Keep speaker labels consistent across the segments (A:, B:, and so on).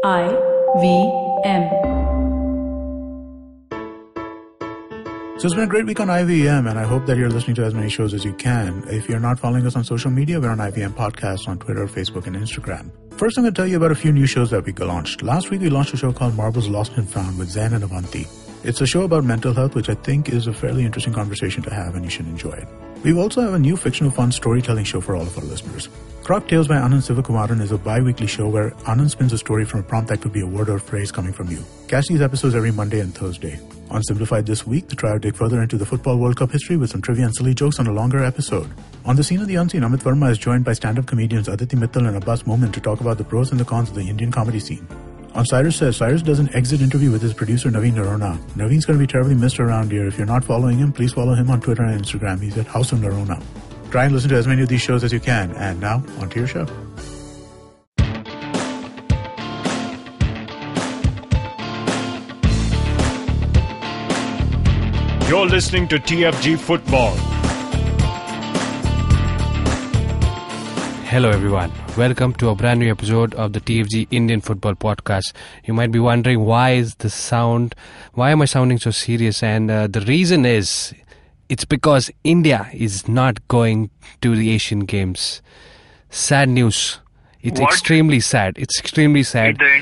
A: IVM.
B: So it's been a great week on IVM, and I hope that you're listening to as many shows as you can. If you're not following us on social media, we're on IVM Podcasts on Twitter, Facebook, and Instagram. First, I'm going to tell you about a few new shows that we launched. Last week, we launched a show called Marbles Lost and Found with Zen and Avanti. It's a show about mental health, which I think is a fairly interesting conversation to have, and you should enjoy it. We also have a new fictional fun storytelling show for all of our listeners. Croc Tales by Anand Sivakumaran is a bi-weekly show where Anand spins a story from a prompt that could be a word or phrase coming from you. Catch these episodes every Monday and Thursday. On Simplified this week, the trio dig further into the Football World Cup history with some trivia and silly jokes on a longer episode. On The Scene of the Unseen, Amit Verma is joined by stand-up comedians Aditi Mittal and Abbas Momin to talk about the pros and the cons of the Indian comedy scene. On Cyrus Says, Cyrus does an exit interview with his producer Naveen Narona. Naveen's going to be terribly missed around here. If you're not following him, please follow him on Twitter and Instagram. He's at House of Narona. Try and listen to as many of these shows as you can. And now, on to your show.
C: You're listening to TFG Football.
D: Hello everyone, welcome to a brand new episode of the TFG Indian Football Podcast. You might be wondering why am I sounding so serious, and the reason is, it's because India is not going to the Asian Games. Sad news. It's
E: What?
D: extremely sad. It's extremely sad.
E: The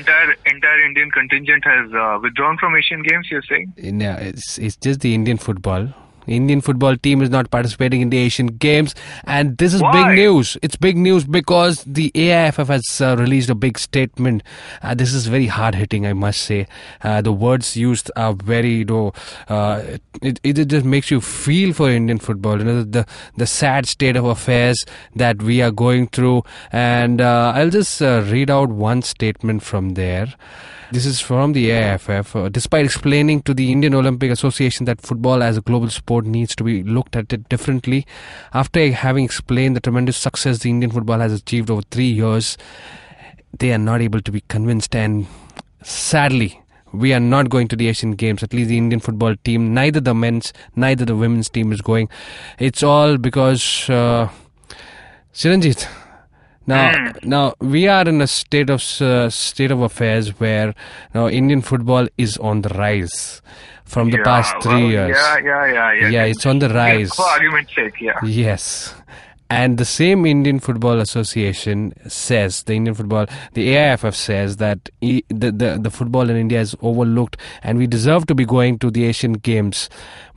E: entire Indian contingent has withdrawn from Asian Games, you're saying?
D: Yeah, it's just the Indian football. Indian football team is not participating in the Asian Games, and this is
E: Why?
D: big news. It's big news because the AIFF has released a big statement. This is very hard-hitting, I must say. The words used are very, it just makes you feel for Indian football. You know, the sad state of affairs that we are going through, and I'll just read out one statement from there. This is from the AIFF. Despite explaining to the Indian Olympic Association that football as a global sport needs to be looked at it differently, after having explained the tremendous success the Indian football has achieved over 3 years, they are not able to be convinced, and sadly, we are not going to the Asian Games. At least the Indian football team, neither the men's, neither the women's team is going. It's all because Chiranjit. Now we are in a state of affairs where now Indian football is on the rise from the past 3 years.
E: Yeah.
D: It's on the rise.
E: For argument's sake, yeah.
D: Yes. And the same Indian Football Association says, the AIFF says that the football in India is overlooked and we deserve to be going to the Asian Games.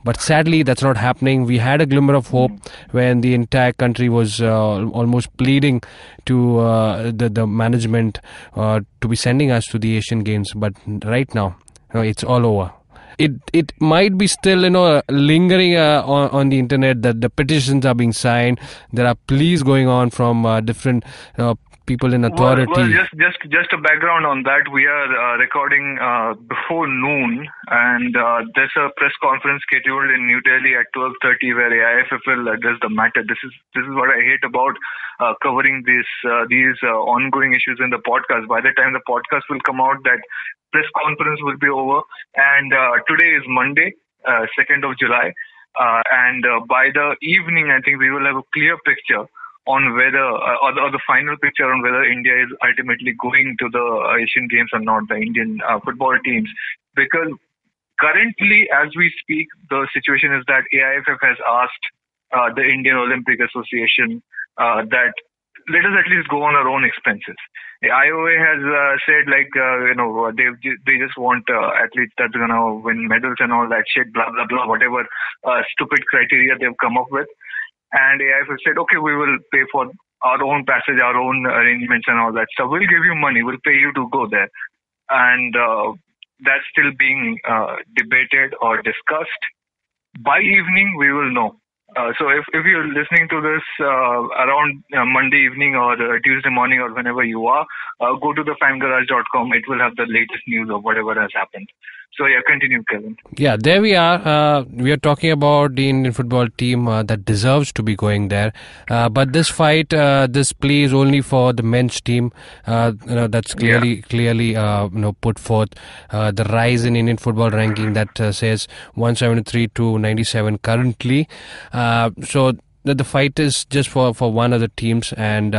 D: But sadly, that's not happening. We had a glimmer of hope when the entire country was almost pleading to the management to be sending us to the Asian Games. But right now, it's all over. It might be still, lingering on the internet that the petitions are being signed. There are pleas going on from different people in authority.
E: Well, just a background on that. We are recording before noon, and there's a press conference scheduled in New Delhi at 12:30 where AIFF will address the matter. This is what I hate about covering these ongoing issues in the podcast. By the time the podcast will come out, that press conference will be over, and today is Monday, 2nd of July, and by the evening, I think we will have a clear picture on whether, or the final picture on whether India is ultimately going to the Asian Games or not, the Indian football teams. Because currently, as we speak, the situation is that AIFF has asked the Indian Olympic Association that let us at least go on our own expenses. The IOA has said they just want athletes that's gonna win medals and all that shit, blah blah blah, whatever stupid criteria they've come up with. And AIFF said, okay, we will pay for our own passage, our own arrangements and all that stuff. We'll give you money. We'll pay you to go there. And that's still being debated or discussed. By evening, we will know. So if you're listening to this around Monday evening or Tuesday morning or whenever you are, go to the fangarage.com. It will have the latest news of whatever has happened. So yeah, continue, Kevin.
D: Yeah, there we are. We are talking about the Indian football team that deserves to be going there. But this fight, this plea is only for the men's team. That's clearly put forth. The rise in Indian football ranking that says 173 to 97 currently. So that the fight is just for one of the teams, and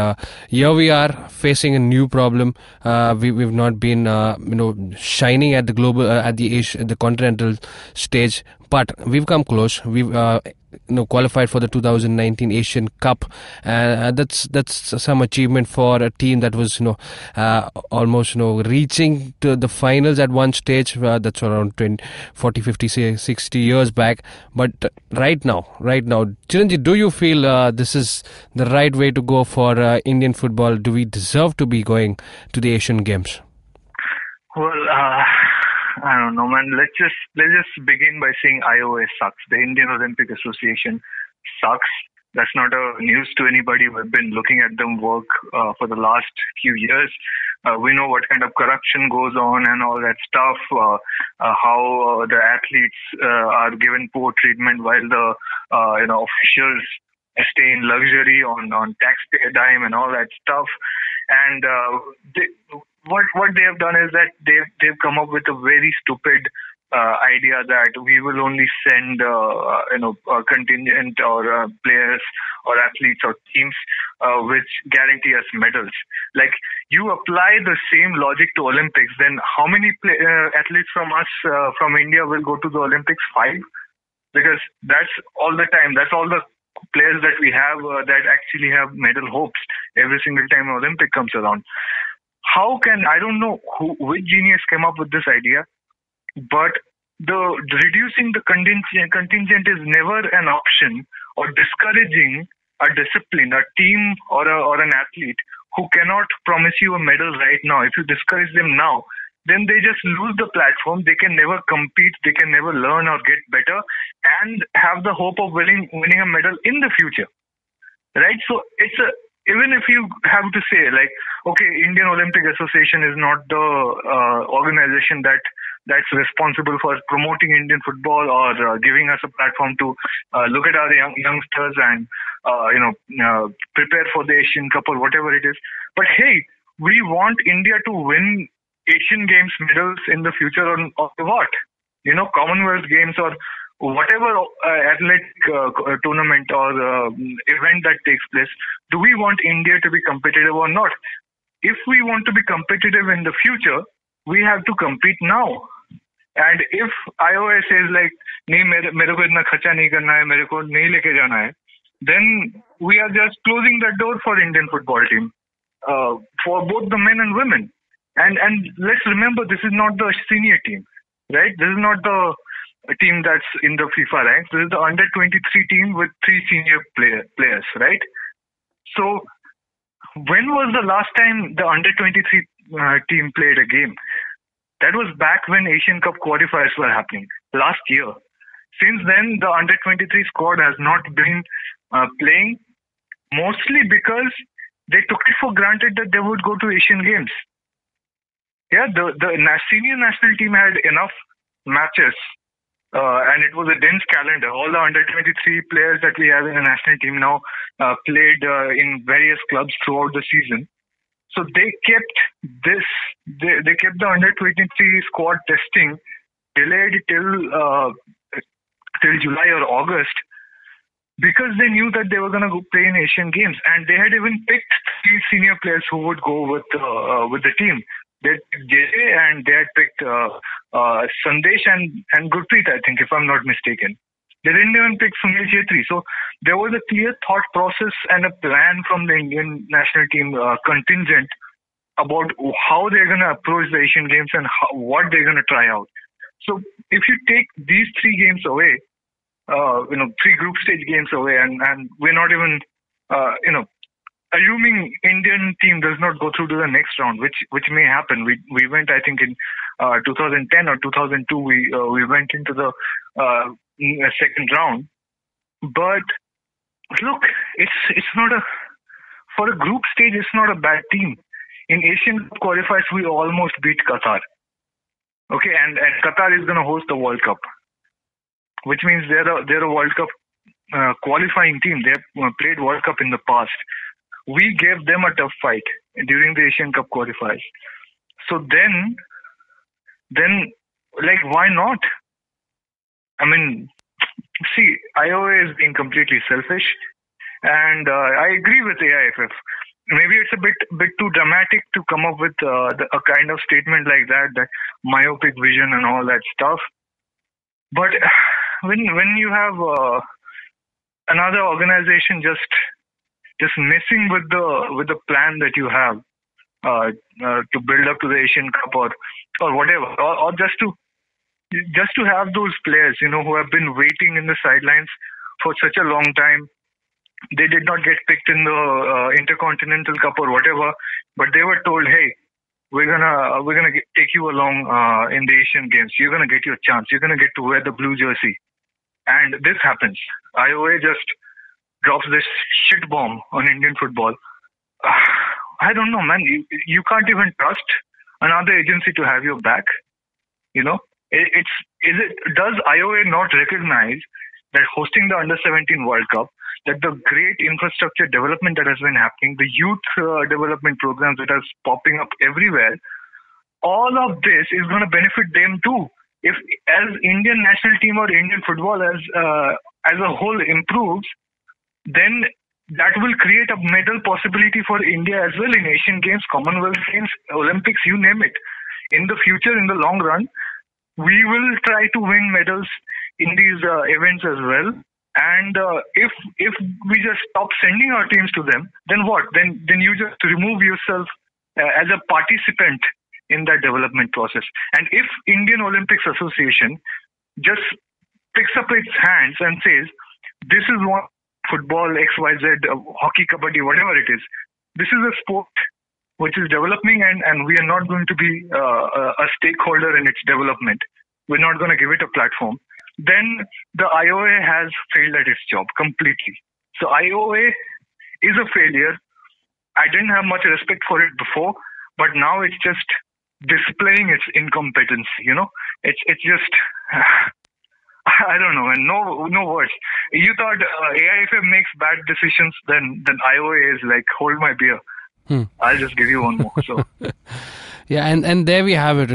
D: here we are facing a new problem. We've not been shining at the global at the continental stage, but we've come close. We've qualified for the 2019 Asian Cup, and that's some achievement for a team that was almost reaching to the finals at one stage. That's around 20, 40, 50, 60 years back. But right now, Chiranjeev, do you feel this is the right way to go for Indian football? Do we deserve to be going to the Asian Games?
E: Well, I don't know, man. Let's just begin by saying IOA sucks. The Indian Olympic Association sucks. That's not a news to anybody. We've been looking at them work for the last few years. We know what kind of corruption goes on and all that stuff. How the athletes are given poor treatment while the officials stay in luxury on taxpayer dime and all that stuff. And what they have done is that they've come up with a very stupid idea that we will only send a contingent or players or athletes or teams which guarantee us medals. Like, you apply the same logic to Olympics, then how many athletes from us from India will go to the Olympics? 5? Because that's all the time. That's all the players that we have that actually have medal hopes every single time Olympic comes around. I don't know which genius came up with this idea, but the reducing the contingent is never an option, or discouraging a discipline, a team or an athlete who cannot promise you a medal right now. If you discourage them now, then they just lose the platform. They can never compete. They can never learn or get better and have the hope of winning a medal in the future. Right? So even if you have to say, like, okay, Indian Olympic Association is not the organization that's responsible for promoting Indian football or giving us a platform to look at our youngsters and prepare for the Asian Cup or whatever it is. But hey, we want India to win Asian Games medals in the future or what? Commonwealth Games or whatever athletic tournament or event that takes place. Do we want India to be competitive or not? If we want to be competitive in the future, we have to compete now. And if IOA says like, nahi mere ko itna kharcha nahi karna hai, mere ko nahi leke jana hai, then we are just closing the door for Indian football team, for both the men and women. And let's remember, this is not the senior team, right? This is not the team that's in the FIFA ranks. This is the under-23 team with 3 senior players, right? So when was the last time the under-23 team played a game? That was back when Asian Cup qualifiers were happening, last year. Since then, the under-23 squad has not been playing, mostly because they took it for granted that they would go to Asian Games. Yeah, the senior national team had enough matches, and it was a dense calendar. All the under-23 players that we have in the national team now played in various clubs throughout the season. So they kept they kept the under-23 squad testing delayed till July or August, because they knew that they were going to go play in Asian Games, and they had even picked 3 senior players who would go with the team. They picked JJ and they had picked Sandesh and Gurpreet, I think, if I'm not mistaken. They didn't even pick Sunil Chetri. So there was a clear thought process and a plan from the Indian national team contingent about how they're going to approach the Asian Games and what they're going to try out. So if you take these 3 games away, 3 group stage games away, and we're not even, assuming Indian team does not go through to the next round, which may happen. We went, I think, in 2010 or 2002. We went into the second round. But look, it's not for a group stage. It's not a bad team. In Asian qualifiers, we almost beat Qatar. Okay, and Qatar is going to host the World Cup, which means they're a World Cup qualifying team. They have played World Cup in the past. We gave them a tough fight during the Asian Cup qualifiers. So then, like, why not? I mean, see, IOA is being completely selfish. And I agree with AIFF. Maybe it's a bit too dramatic to come up with a kind of statement like that myopic vision and all that stuff. But when you have another organization just messing with the plan that you have to build up to the Asian Cup or whatever, or just to have those players, who have been waiting in the sidelines for such a long time. They did not get picked in the Intercontinental Cup or whatever, but they were told, hey, we're gonna take you along in the Asian Games. You're gonna get your chance. You're gonna get to wear the blue jersey. And this happens. IOA just drops this shit bomb on Indian football. I don't know, man. You can't even trust another agency to have your back. Does IOA not recognize that hosting the Under-17 World Cup, that the great infrastructure development that has been happening, the youth development programs that are popping up everywhere, all of this is going to benefit them too. If as Indian national team or Indian football as a whole improves, then that will create a medal possibility for India as well in Asian Games, Commonwealth Games, Olympics, you name it. In the future, in the long run, we will try to win medals in these events as well. And if we just stop sending our teams to them, then what? Then you just remove yourself as a participant in that development process. And if Indian Olympics Association just picks up its hands and says, this is what football, XYZ, hockey, kabaddi, whatever it is, this is a sport which is developing and we are not going to be a stakeholder in its development. We're not going to give it a platform. Then the IOA has failed at its job completely. So IOA is a failure. I didn't have much respect for it before, but now it's just displaying its incompetency. It's just I don't know, and no words. You thought AIFF makes bad decisions, then IOA is like, hold my beer. I'll just give you one more. So.
D: Yeah, and there we have it.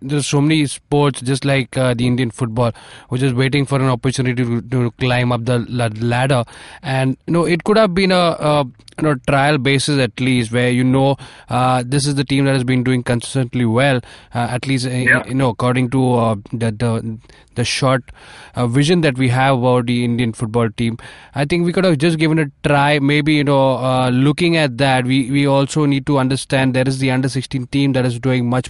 D: There's so many sports, just like the Indian football, which is waiting for an opportunity to climb up the ladder. And it could have been a trial basis at least, where this is the team that has been doing consistently well, at least according to the short vision that we have about the Indian football team. I think we could have just given it a try. Maybe looking at that, we also need to understand there is the under-16 team that is doing much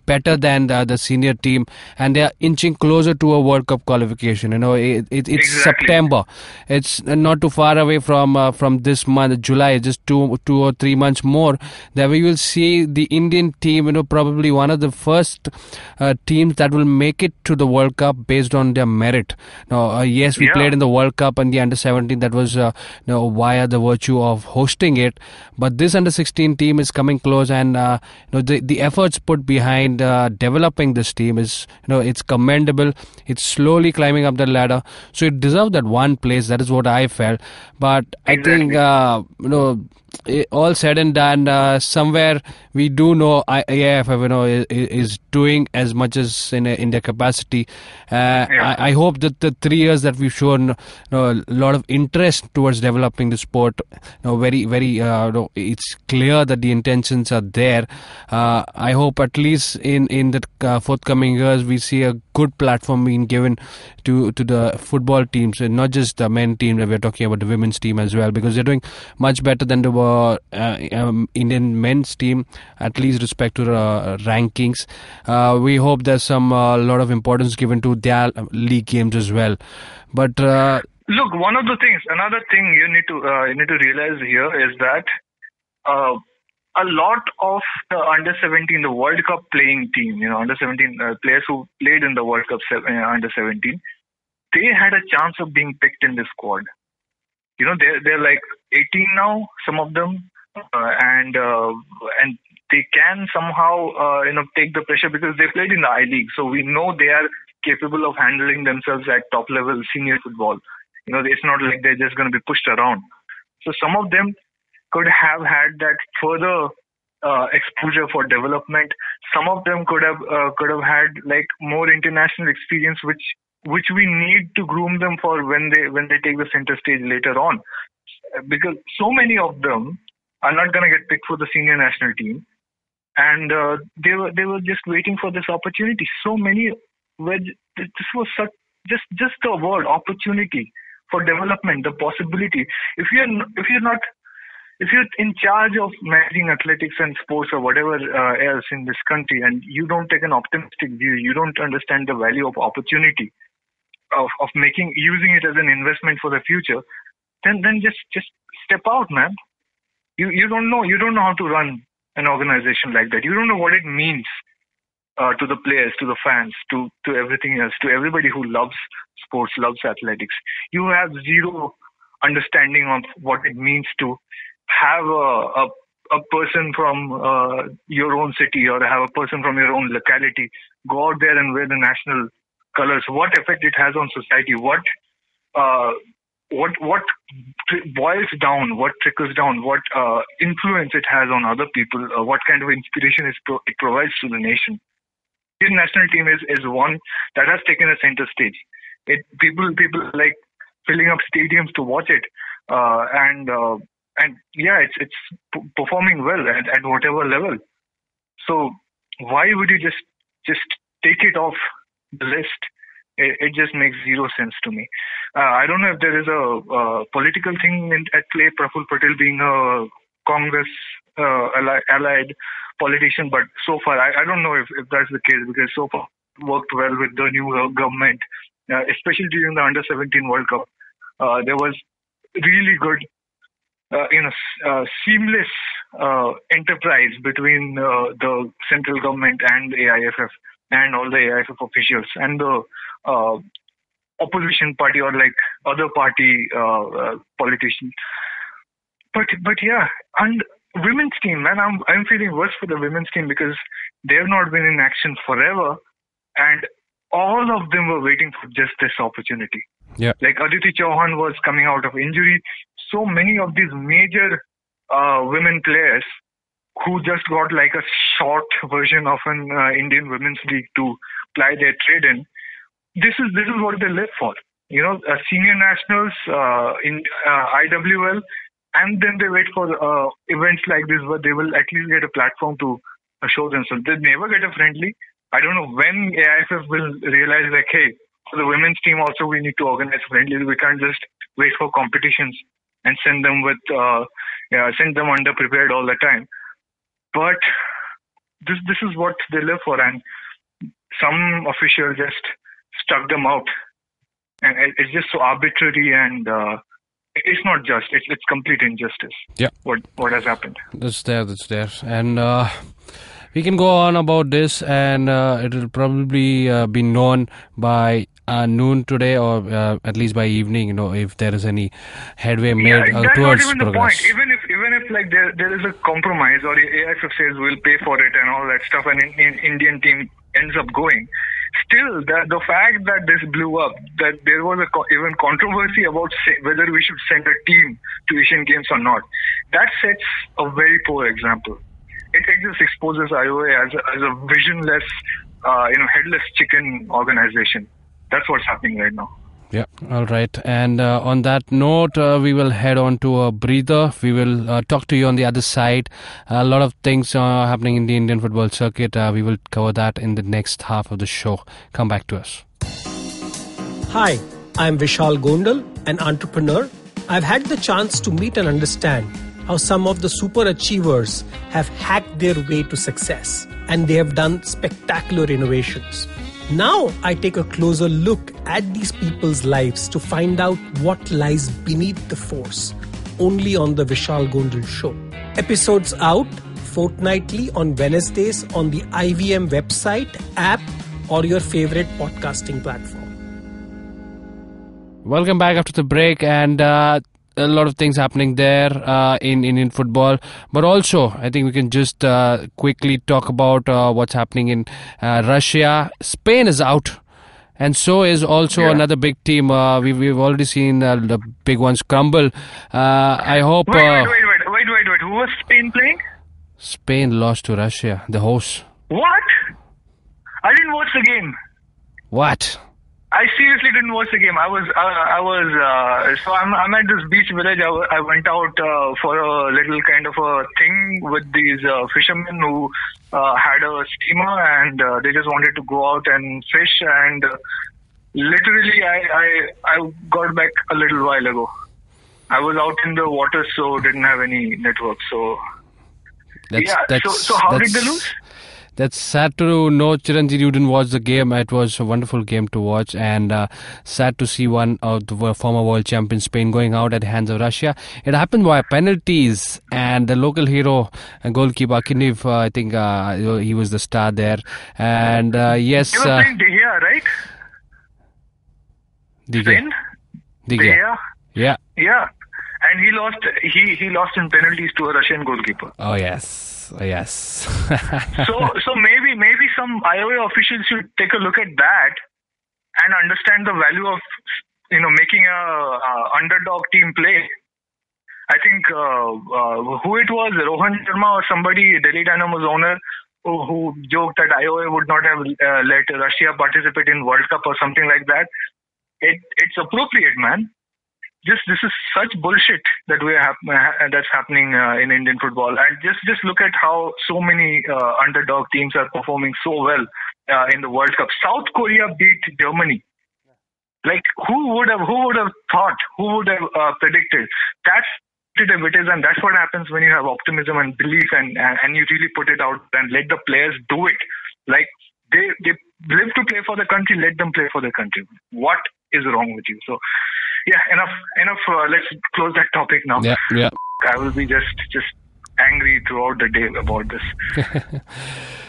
D: better than the senior team, and they are inching closer to a World Cup qualification. It's exactly. September. It's not too far away from this month, July. Just two or 3 months more. There we will see the Indian team. Probably one of the first teams that will make it to the World Cup based on their merit. Now, yes, we played in the World Cup and the under-17. That was via the virtue of hosting it. But this under-16 team is coming close, and the efforts put behind developing this team is it's commendable. It's slowly climbing up the ladder, so it deserves that one place. That is what I felt. But exactly. I think all said and done, somewhere we do know AIFF is doing as much as in their capacity. I hope that the 3 years that we've shown a lot of interest towards developing the sport, very it's clear that the intentions are there. I hope at least in the forthcoming years we see a good platform being given to the football teams, and not just the men team. We're talking about the women's team as well, because they're doing much better than the Indian men's team, at least respect to the rankings. We hope there's a lot of importance given to their league games as well. But
E: look, another thing you need to realize here is that a lot of the under-17, the World Cup playing team, under-17 players who played in the World Cup under-17, they had a chance of being picked in the squad. They're like 18 now, some of them, and they can somehow take the pressure because they played in the I-League. So we know they are capable of handling themselves at top level senior football. It's not like they're just going to be pushed around. So some of them could have had that further exposure for development. Some of them could have had like more international experience, which we need to groom them for when they take the center stage later on. because so many of them are not going to get picked for the senior national team, and they were just waiting for this opportunity. So many were. This was such just the word opportunity for development, the possibility. If you're in charge of managing athletics and sports or whatever else in this country, and you don't take an optimistic view, you don't understand the value of opportunity, of using it as an investment for the future, then just step out, man. You don't know how to run an organization like that. You don't know what it means to the players, to the fans, to everything else, to everybody who loves sports, loves athletics. You have zero understanding of what it means to have a person from your own city or have a person from your own locality go out there and wear the national colors. What effect it has on society? What boils down? What trickles down? What influence it has on other people? What kind of inspiration it provides to the nation? The national team is one that has taken a center stage. People like filling up stadiums to watch it, and yeah, it's performing well at whatever level. So why would you just take it off the list? It just makes zero sense to me. I don't know if there is a political thing at play, Praful Patel being a Congress allied politician, but so far I don't know if that's the case, because so far it worked well with the new government, especially during the Under-17 World Cup. There was really good, seamless enterprise between the central government and the AIFF and all the AIFF officials and the opposition party or like other party politicians. But yeah, and women's team, man, I'm feeling worse for the women's team because they have not been in action forever, and all of them were waiting for just this opportunity.
D: Yeah,
E: like Aditi Chauhan was coming out of injury. So many of these major women players who just got like a short version of an Indian Women's League to ply their trade in. This is what they live for. Senior nationals in IWL, and then they wait for events like this where they will at least get a platform to show themselves. They never get a friendly. I don't know when AIFF will realize like, hey, for the women's team also we need to organize friendlies. We can't just wait for competitions and send them underprepared all the time. But this is what they live for, and some official just stuck them out, and it's just so arbitrary, and it's not just. It's complete injustice.
D: Yeah.
E: What has happened?
D: That's there, and we can go on about this, and it will probably be known by noon today, or at least by evening. If there is any headway made towards
E: not even
D: progress.
E: The point. Even if like there is a compromise, or AIFF says we'll pay for it and all that stuff, and Indian team ends up going. Still, the fact that this blew up, that there was even controversy about whether we should send a team to Asian Games or not, that sets a very poor example. It just exposes IOA as a visionless, headless chicken organization. That's what's happening right now.
D: Yeah, all right. And on that note, we will head on to a breather. We will talk to you on the other side. A lot of things are happening in the Indian football circuit. We will cover that in the next half of the show. Come back to us.
A: Hi, I'm Vishal Gondal, an entrepreneur. I've had the chance to meet and understand how some of the super achievers have hacked their way to success, and they have done spectacular innovations. Now I take a closer look at these people's lives to find out what lies beneath the force, only on the Vishal Gondal Show. Episodes out fortnightly on Wednesdays on the IVM website, app, or your favorite podcasting platform.
D: Welcome back after the break, and a lot of things happening there in Indian football, but also I think we can just quickly talk about what's happening in Russia. Spain is out, and so is also another big team. We've already seen the big ones crumble. I hope.
E: Wait! Who was Spain playing?
D: Spain lost to Russia, the host.
E: What? I didn't watch the game.
D: What?
E: I seriously didn't watch the game. So I'm at this beach village. I went out for a little kind of a thing with these fishermen who had a steamer, and they just wanted to go out and fish. And literally, I got back a little while ago. I was out in the water, so didn't have any network. So so how did they lose?
D: That's sad to know, Chiranjit, you didn't watch the game. It was a wonderful game to watch, and sad to see one of the former world champion Spain going out at the hands of Russia. It happened by penalties, and the local hero, goalkeeper Kiniv, I think he was the star there. And yes,
E: you were playing De Gea, right?
D: De Gea. Yeah.
E: And he lost. He lost in penalties to a Russian goalkeeper.
D: Oh yes.
E: So maybe some IOA officials should take a look at that and understand the value of making a underdog team play. I think who it was, Rohan Sharma or somebody, Delhi Dynamo's owner, who joked that IOA would not have let Russia participate in World Cup or something like that. It's appropriate, man. This is such bullshit that that's happening in Indian football, and just look at how so many underdog teams are performing so well in the World Cup. South Korea beat Germany. Like who would have thought? Who would have predicted? That's it is, and that's what happens when you have optimism and belief, and you really put it out and let the players do it. Like they live to play for the country. Let them play for the country. What is wrong with you? So. Yeah, enough. Let's close that topic now.
D: Yeah.
E: I will be just angry throughout the day about this.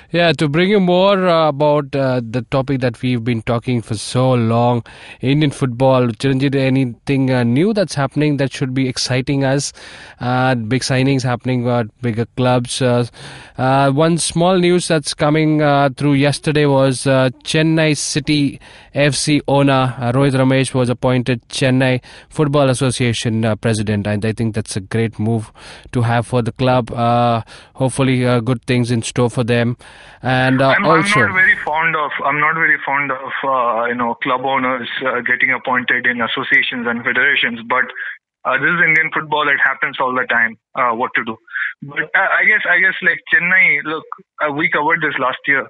D: Yeah, to bring you more about the topic that we've been talking for so long, Indian football. Chiranjit, anything new that's happening that should be exciting us? Big signings happening at bigger clubs. One small news that's coming through yesterday was Chennai City FC owner Rohit Ramesh was appointed Chennai Football Association president, and I think that's a great move to have for the club. Hopefully, good things in store for them. And
E: I'm not very fond of club owners getting appointed in associations and federations, but this is Indian football. It happens all the time. What to do? But I guess like Chennai. Look, we covered this last year.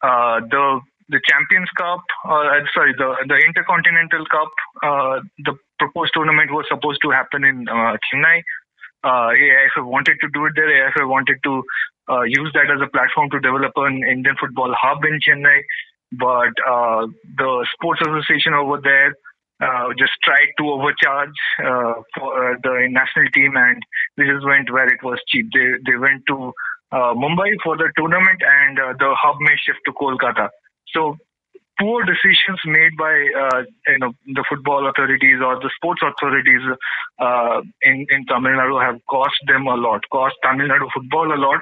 E: The Champions Cup, the Intercontinental Cup, the proposed tournament was supposed to happen in Chennai. AIFF wanted to do it there. AIFF wanted to use that as a platform to develop an Indian football hub in Chennai. But the sports association over there just tried to overcharge for the national team, and they just went where it was cheap. They went to Mumbai for the tournament, and the hub may shift to Kolkata. So poor decisions made by the football authorities or the sports authorities in Tamil Nadu have cost Tamil Nadu football a lot,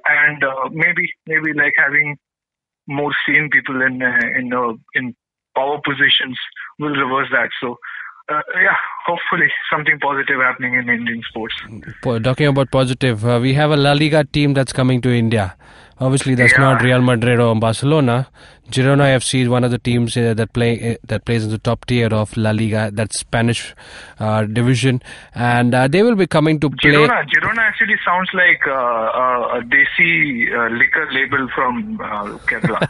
E: and maybe like having more sane people in power positions will reverse that. So hopefully something positive happening in Indian sports.
D: Talking about positive, we have a La Liga team that's coming to India. Obviously, that's not Real Madrid or Barcelona. Girona FC is one of the teams that plays in the top tier of La Liga, that's Spanish division, and they will be coming to play.
E: Girona actually sounds like a desi liquor label from Kerala.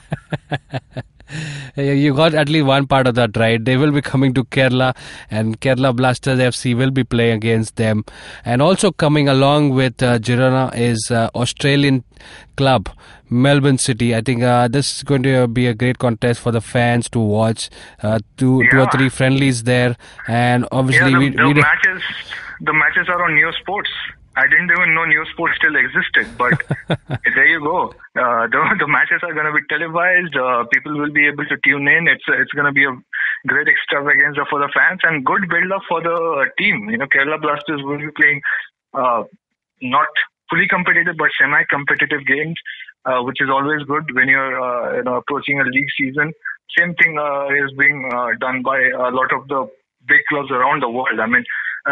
D: You got at least one part of that right. They will be coming to Kerala, and Kerala Blasters FC will be playing against them. And also coming along with Girona is Australian club Melbourne City. I think this is going to be a great contest for the fans to watch. Two or three friendlies there, and obviously
E: the matches are on Neo Sports. I didn't even know Neo Sports still existed, but there you go. The matches are going to be televised. People will be able to tune in. It's going to be a great extravaganza for the fans and good build-up for the team. Kerala Blasters will be playing not fully competitive but semi-competitive games, which is always good when you're approaching a league season. Same thing is being done by a lot of the big clubs around the world. I mean,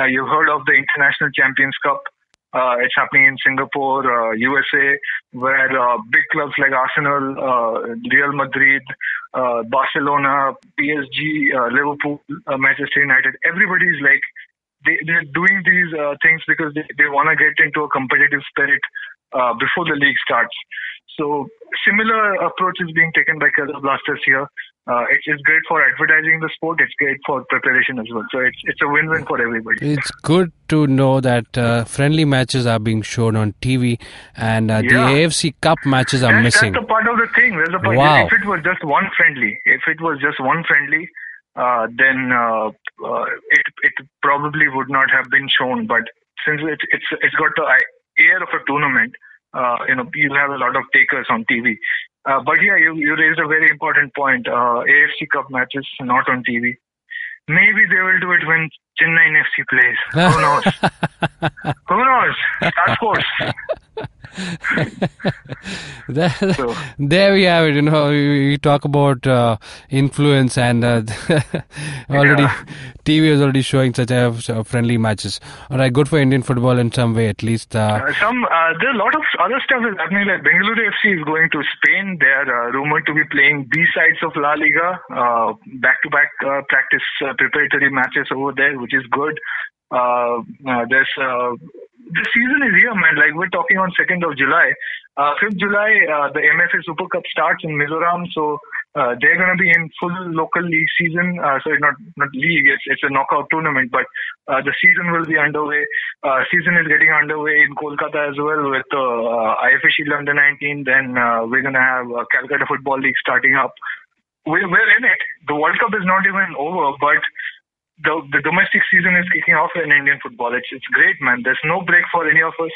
E: you've heard of the International Champions Cup. It's happening in Singapore, USA, where big clubs like Arsenal, Real Madrid, Barcelona, PSG, Liverpool, Manchester United, everybody's like, they're doing these things because they want to get into a competitive spirit before the league starts. So similar approach is being taken by Kerala Blasters here. It's great for advertising the sport. It's great for preparation as well. So it's a win-win for everybody.
D: It's good to know that friendly matches are being shown on TV and the AFC Cup matches are missing.
E: That's the part of the thing. There's a part.
D: Wow.
E: If it was just one friendly, then it probably would not have been shown. But since it's got the air of a tournament, you'll have a lot of takers on TV. But yeah, you raised a very important point. AFC Cup matches not on TV. Maybe they will do it when Chennai FC plays. Who knows? Who knows? Star Sports.
D: There we have it. We talk about influence, and already TV is already showing such friendly matches. All right, good for Indian football in some way, at least.
E: There are a lot of other stuff is happening. Like Bengaluru FC is going to Spain. They are rumored to be playing B sides of La Liga, back-to-back practice preparatory matches over there, which is good. The season is here, man. Like, we're talking on 2nd of July. 5th July, the MFA Super Cup starts in Mizoram. So they're going to be in full local league season. So it's not league, it's a knockout tournament. But the season will be underway. Season is getting underway in Kolkata as well with IFA Shield Under 19. Then we're going to have Calcutta Football League starting up. We're in it. The World Cup is not even over, but the domestic season is kicking off in Indian football. It's great, man. There's no break for any of us.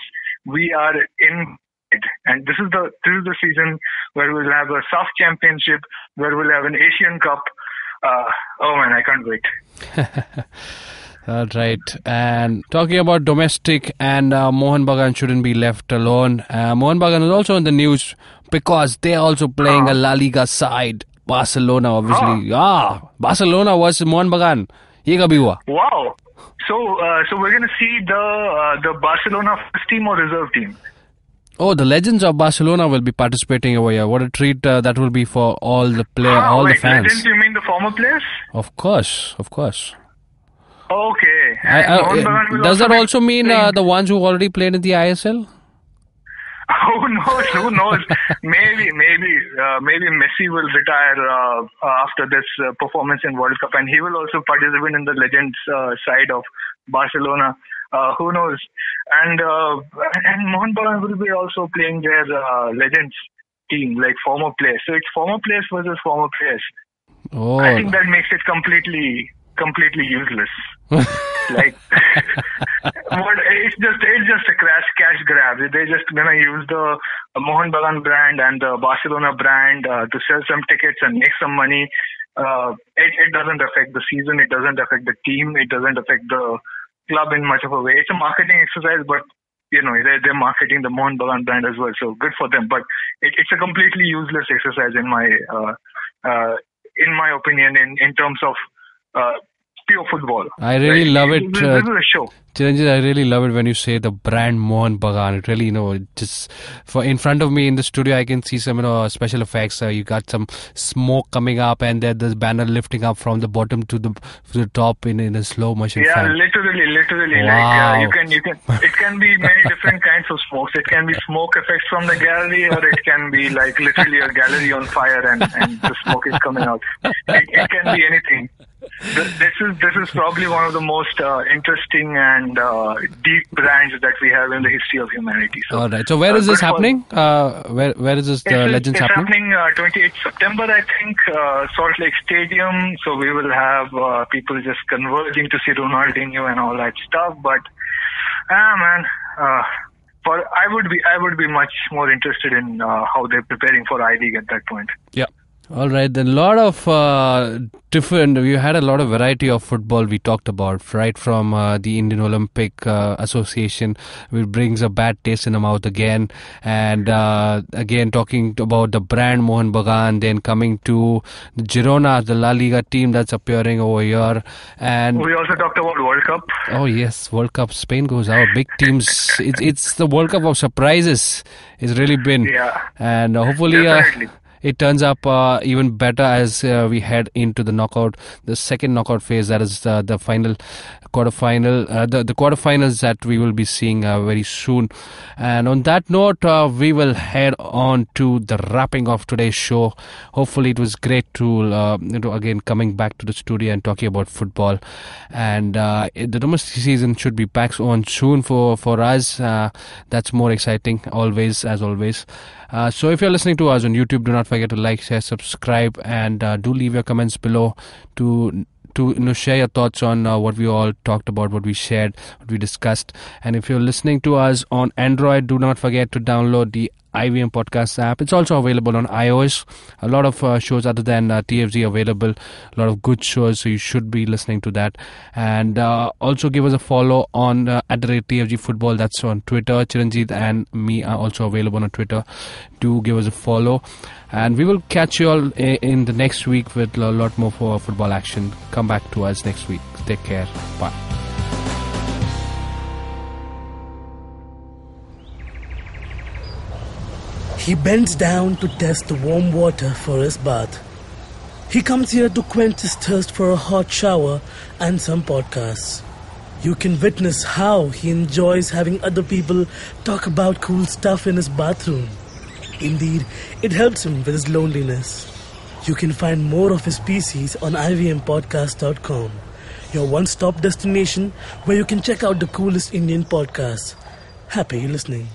E: We are in it, and this is the season where we'll have a SAF Championship, where we'll have an Asian Cup. Oh man, I can't wait.
D: All right. And talking about domestic, and Mohun Bagan shouldn't be left alone. Mohun Bagan is also in the news because they're also playing a La Liga side. Barcelona, obviously. Barcelona versus Mohun Bagan. ये कभी हुआ?
E: Wow. So we're going to see the Barcelona first team or reserve team?
D: Oh, the legends of Barcelona will be participating over here. What a treat that will be for all the the fans.
E: Legends, you mean the former players?
D: Of course.
E: Okay.
D: Does that also mean the ones who already played in the ISL?
E: Who knows? Maybe Messi will retire after this performance in World Cup, and he will also participate in the legends side of Barcelona. Who knows? And Mohun Bagan will be also playing their legends team, like former players. So it's former players versus former players.
D: Oh.
E: I think that makes it completely useless. Like, it's just a cash grab. They're just gonna use the Mohun Bagan brand and the Barcelona brand to sell some tickets and make some money. It doesn't affect the season. It doesn't affect the team. It doesn't affect the club in much of a way. It's a marketing exercise, but they're marketing the Mohun Bagan brand as well. So good for them. But it's a completely useless exercise in my opinion, in terms of pure football.
D: I really love it.
E: This is a show.
D: Chiranjit, I really love it when you say the brand Mohun Bagan. It really, just for in front of me in the studio, I can see some, special effects. You got some smoke coming up, and there's this banner lifting up from the bottom to the top in a slow motion.
E: Yeah,
D: fan.
E: literally.
D: Wow.
E: Like you can. It can be many different kinds of smokes. It can be smoke effects from the gallery, or it can be like literally a gallery on fire and the smoke is coming out. It can be anything. This is probably one of the most interesting and deep brands that we have in the history of humanity. So,
D: all right. So where is this happening? Where is this Legends happening?
E: It's happening 28th September, I think, Salt Lake Stadium. So we will have people just converging to see Ronaldinho and all that stuff. But man, I would be much more interested in how they're preparing for I-League at that point.
D: Yeah. All right, then a lot of different, we had a lot of variety of football we talked about, right from the Indian Olympic Association, which brings a bad taste in the mouth again, and again talking about the brand Mohun Bagan, then coming to the Girona, the La Liga team that's appearing over here, and
E: we also talked about World Cup.
D: Oh yes, World Cup, Spain goes out, big teams, it's the World Cup of surprises, it's really been, and hopefully it turns up even better as we head into the second knockout phase. That is the final quarterfinal, the quarterfinals that we will be seeing very soon. And on that note, we will head on to the wrapping of today's show. Hopefully, it was great to again coming back to the studio and talking about football. And the domestic season should be back on soon for us. That's more exciting, as always. So if you're listening to us on YouTube, do not forget to like, share, subscribe, and do leave your comments below to share your thoughts on what we all talked about, what we shared, what we discussed. And if you're listening to us on Android, do not forget to download the IVM Podcast app. It's also available on iOS. A lot of shows other than TFG available. A lot of good shows, so you should be listening to that. And also give us a follow on at the rate TFG Football. That's on Twitter. Chiranjit and me are also available on Twitter. Do give us a follow. And we will catch you all in the next week with a lot more for football action. Come back to us next week. Take care. Bye.
F: He bends down to test the warm water for his bath. He comes here to quench his thirst for a hot shower and some podcasts. You can witness how he enjoys having other people talk about cool stuff in his bathroom. Indeed, it helps him with his loneliness. You can find more of his species on ivmpodcast.com, your one-stop destination where you can check out the coolest Indian podcasts. Happy listening.